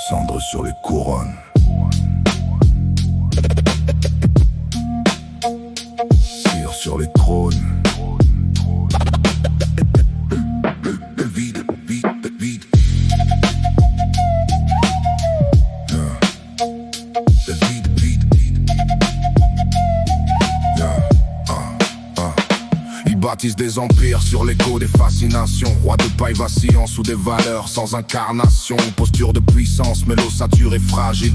Cendres sur les couronnes. Cire sur les trônes. Le vide, vide, vide. Le vide, vide, vide. Ils bâtissent des empires sur l'écho des fascinations. Rois de paille vacillant sous des valeurs sans incarnation. Posture de puissance mais l'ossature est fragile.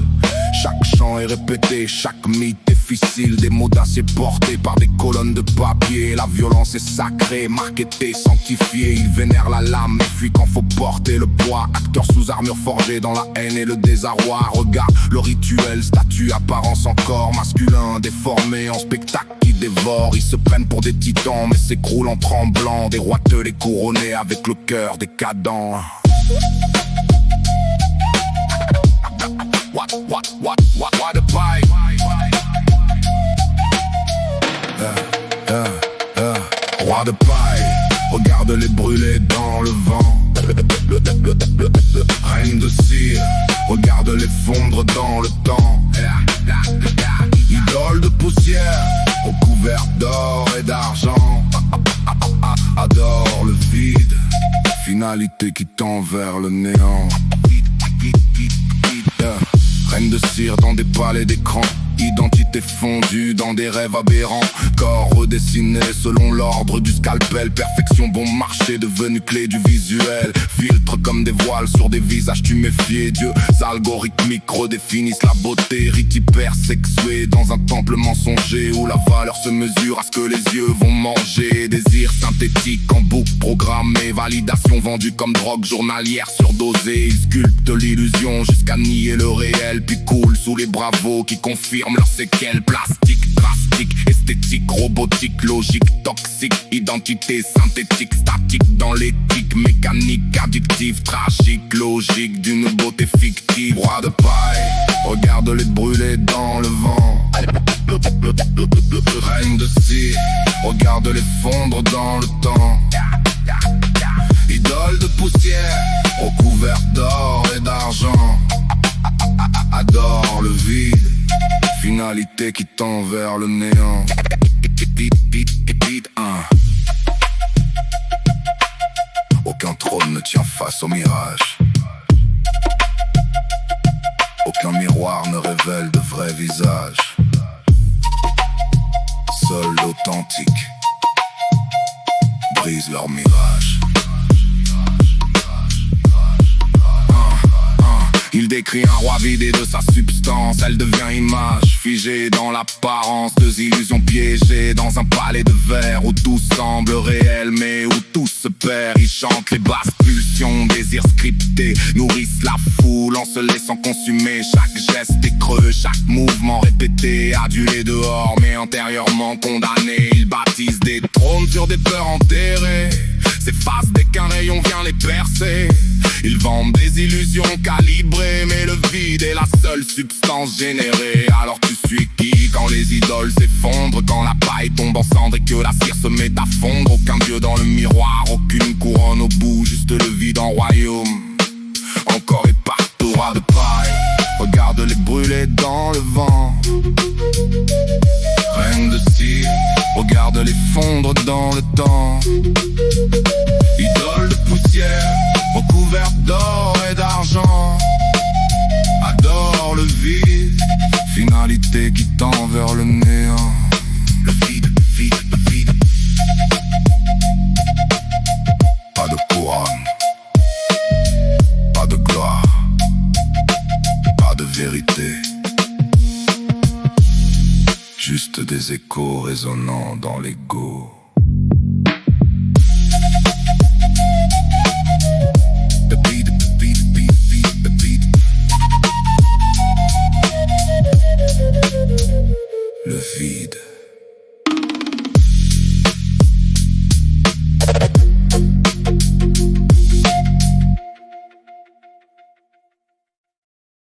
Chaque chant est répété, chaque mythe est difficile. Des mots d'acier portés par des colonnes de papier. La violence est sacrée, marketée, sanctifiée. Ils vénèrent la lame et fuient quand faut porter le poids. Acteurs sous armure forgés dans la haine et le désarroi. Regarde le rituel, statut, apparence encore masculin. Déformé en spectacle qui dévore. Ils se prennent pour des titans mais s'écroulent en tremblant. Des rois les couronnés avec le cœur décadent. What a pipe. Roi de paille, regarde-les brûler dans le vent. Reine de cire, regarde-les fondre dans le temps. Idole de poussière, recouverte d'or et d'argent. Adore le vide, finalité qui tend vers le néant. Reine de cire dans des palais d'écran. Identité fondue dans des rêves aberrants. Corps redessiné selon l'ordre du scalpel. Perfection bon marché devenue clé du visuel. Filtre comme des voiles sur des visages tuméfiés. Dieux algorithmiques redéfinissent la beauté. Rite hypersexué dans un temple mensonger où la valeur se mesure à ce que les yeux vont manger. Désir synthétique en boucle programmée. Validation vendue comme drogue journalière surdosée. Ils sculptent l'illusion jusqu'à nier le réel. Puis coulent sous les bravos qui confirment leurs séquelles. Plastique, drastique, esthétique, robotique, logique, toxique. Identité synthétique, statique dans l'éthique. Mécanique, addictive, tragique, logique d'une beauté fictive. Roi de paille, regarde-les brûler dans le vent. Reine de cire, regarde-les fondre dans le temps. Idole de poussière, recouverte d'or et d'argent. Adore le vide, finalité qui tend vers le néant. Aucun trône ne tient face au mirage. Aucun miroir ne révèle de vrais visages. Seul l'authentique brise leur mirage. Il décrit un roi vidé de sa substance. Elle devient image, figée dans l'apparence. Deux illusions piégées dans un palais de verre où tout semble réel mais où tout se perd. Il chante les basses pulsions, désirs scriptés nourrissent la foule en se laissant consumer. Chaque geste est creux, chaque mouvement répété. Adulé dehors mais antérieurement condamné. Ils bâtissent des trônes sur des peurs enterrées. S'effacent dès qu'un rayon vient les percer. Ils vendent des illusions calibrées, mais le vide est la seule substance générée. Alors tu suis qui quand les idoles s'effondrent, quand la paille tombe en cendres et que la cire se met à fondre? Aucun dieu dans le miroir, aucune couronne au bout, juste le vide en royaume. Encore et partout, roi de paille, regarde-les brûler dans le vent. Reine de cire, regarde-les fondre dans le temps. Idole de poussière, recouverte d'or et d'argent. Adore le vide, finalité qui tend vers le néant. Le vide, vide, vide. Pas de couronne, pas de gloire, pas de vérité. Juste des échos résonnant dans l'ego.